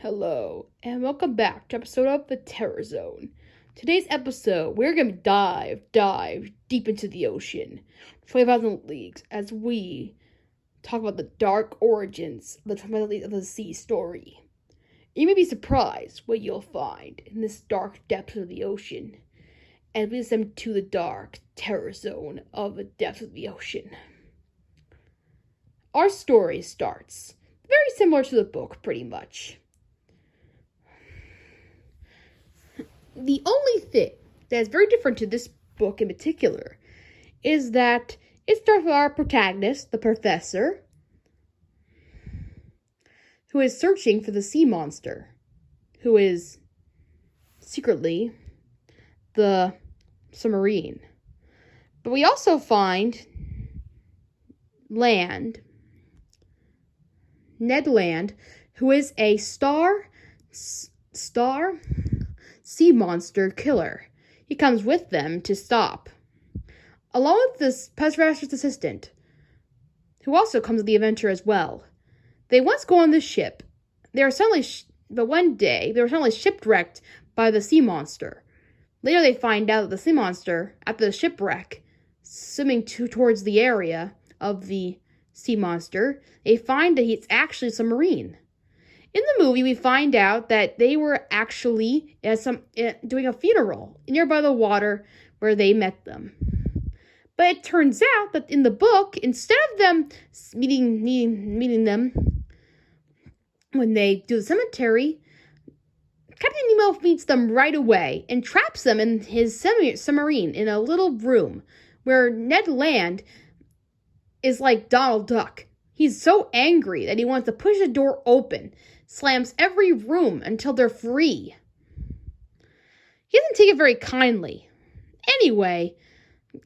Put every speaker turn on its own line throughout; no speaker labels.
Hello, and welcome back to episode of The Terror Zone. Today's episode, we're going to dive deep into the ocean, 20,000 leagues, as we talk about the dark origins of the 20,000 Leagues of the Sea story. You may be surprised what you'll find in this dark depths of the ocean, and we descend to the dark terror zone of the depths of the ocean. Our story starts very similar to the book, pretty much. The only thing that is very different to this book in particular is that it starts with our protagonist, the professor, who is searching for the sea monster, who is secretly the submarine. But we also find Ned Land, who is a star sea monster killer. He comes with them to stop, along with this professor's assistant, who also comes with the adventure as well. They once go on this ship. But one day they were suddenly shipwrecked by the sea monster. Later, they find out that the sea monster, after the shipwreck, swimming towards the area of the sea monster, they find that it's actually a submarine. In the movie, we find out that they were actually doing a funeral nearby the water where they met them. But it turns out that in the book, instead of them meeting them when they do the cemetery, Captain Nemo meets them right away and traps them in his submarine in a little room where Ned Land is like Donald Duck. He's so angry that he wants to push the door open, slams every room until they're free. He doesn't take it very kindly. Anyway,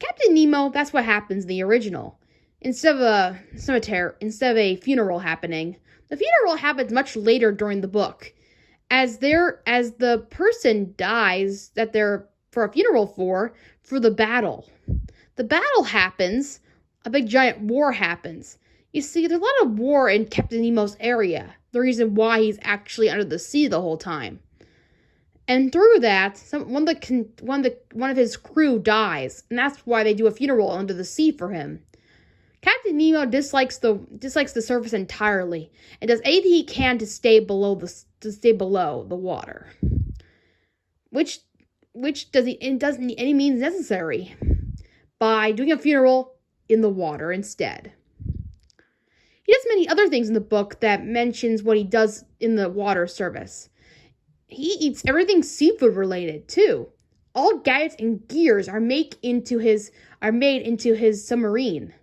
Captain Nemo, that's what happens in the original. Instead of a funeral happening, the funeral happens much later during the book. As the person dies that they're for a funeral for the battle. The battle happens, a big giant war happens. You see, there's a lot of war in Captain Nemo's area. The reason why he's actually under the sea the whole time. And through that, one of his crew dies, and that's why they do a funeral under the sea for him. Captain Nemo dislikes the surface entirely, and does anything he can to stay below the water, which doesn't any means necessary, by doing a funeral in the water instead. He does many other things in the book that mentions what he does in the water service. He eats everything seafood related too. All gadgets and gears are made into his submarine.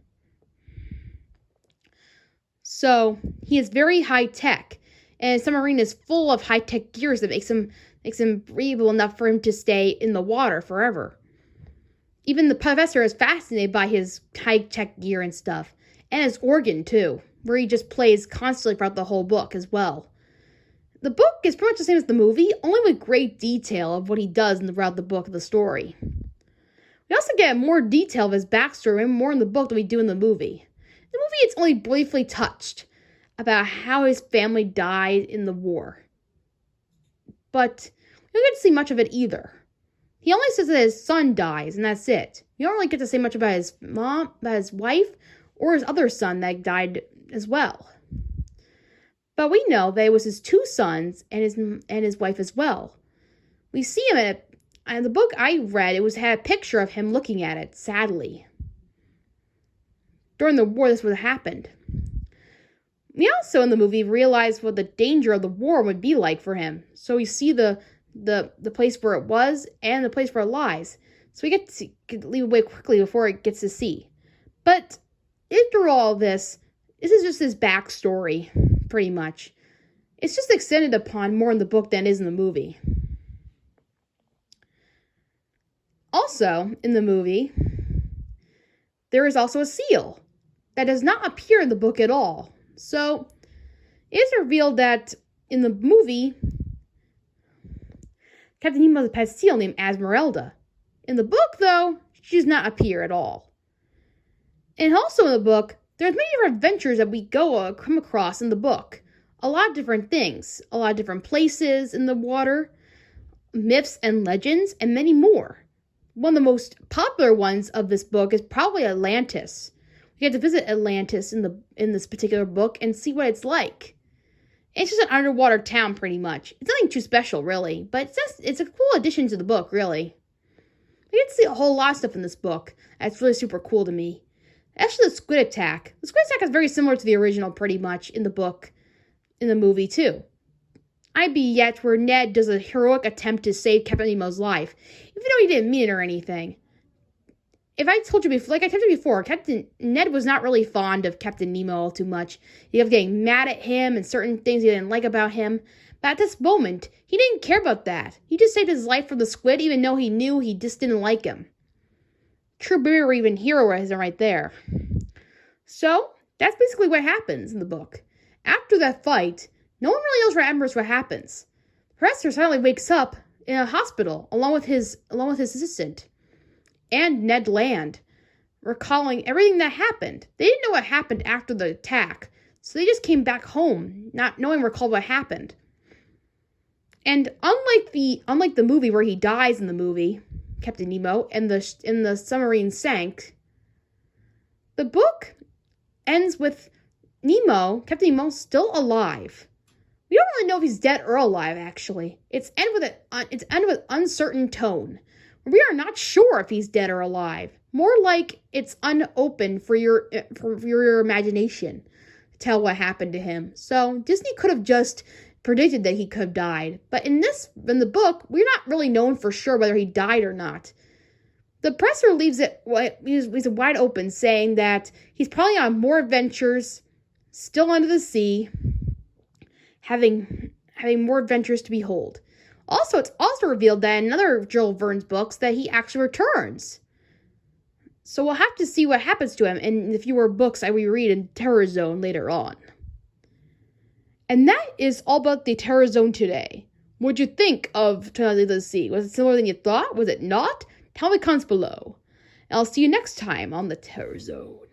So he is very high tech, and his submarine is full of high tech gears that makes him breathable enough for him to stay in the water forever. Even the professor is fascinated by his high tech gear and stuff, and his organ too, where he just plays constantly throughout the whole book as well. The book is pretty much the same as the movie, only with great detail of what he does throughout the book of the story. We also get more detail of his backstory and more in the book than we do in the movie. In the movie, it's only briefly touched about how his family died in the war. But we don't get to see much of it either. He only says that his son dies, and that's it. You don't really get to say much about his mom, about his wife, or his other son that died as well. But we know that it was his two sons and his wife as well. We see him in the book I read, had a picture of him looking at it, sadly. During the war, this would have happened. We also, in the movie, realize what the danger of the war would be like for him. So we see the place where it was and the place where it lies. So we get to leave away quickly before it gets to sea. But after all this is just his backstory, pretty much. It's just extended upon more in the book than it is in the movie. Also, in the movie, there is also a seal that does not appear in the book at all. So, it is revealed that in the movie, Captain Nemo has a pet seal named Esmeralda. In the book, though, she does not appear at all. And also in the book, there's many different adventures that we come across in the book a lot of different things, a lot of different places in the water, myths and legends, and many more. One of the most popular ones of this book is probably Atlantis. We get to visit Atlantis in this particular book and see what it's like. It's just an underwater town, pretty much. It's nothing too special, really, but it's a cool addition to the book, really. We get to see a whole lot of stuff in this book that's really super cool to me. Actually, the Squid Attack. The Squid Attack is very similar to the original, pretty much, in the book, in the movie, too. I'd be yet where Ned does a heroic attempt to save Captain Nemo's life, even though he didn't mean it or anything. If I told you before, like I told you before, Ned was not really fond of Captain Nemo all too much. He kept getting mad at him and certain things he didn't like about him. But at this moment, he didn't care about that. He just saved his life from the squid, even though he knew he just didn't like him. True bravery, even heroism right there. So, that's basically what happens in the book. After that fight, no one really remembers what happens. The professor suddenly wakes up in a hospital along with his assistant and Ned Land, recalling everything that happened. They didn't know what happened after the attack, so they just came back home, not knowing what happened. And unlike the movie where he dies in the movie, Captain Nemo, and the submarine sank, the book ends with Captain Nemo, still alive. We don't really know if he's dead or alive, actually. It's end with uncertain tone. We are not sure if he's dead or alive. More like it's unopened for your imagination to tell what happened to him. So Disney could have just predicted that he could have died. But in the book, we're not really known for sure whether he died or not. The presser leaves it wide open, saying that he's probably on more adventures, still under the sea, having more adventures to behold. Also, it's also revealed that in another Jules Verne's books that he actually returns. So we'll have to see what happens to him in the fewer books I will read in Terror Zone later on. And that is all about the Terror Zone today. What'd you think of Twilight of the Sea? Was it similar than you thought? Was it not? Tell me in the comments below. And I'll see you next time on the Terror Zone.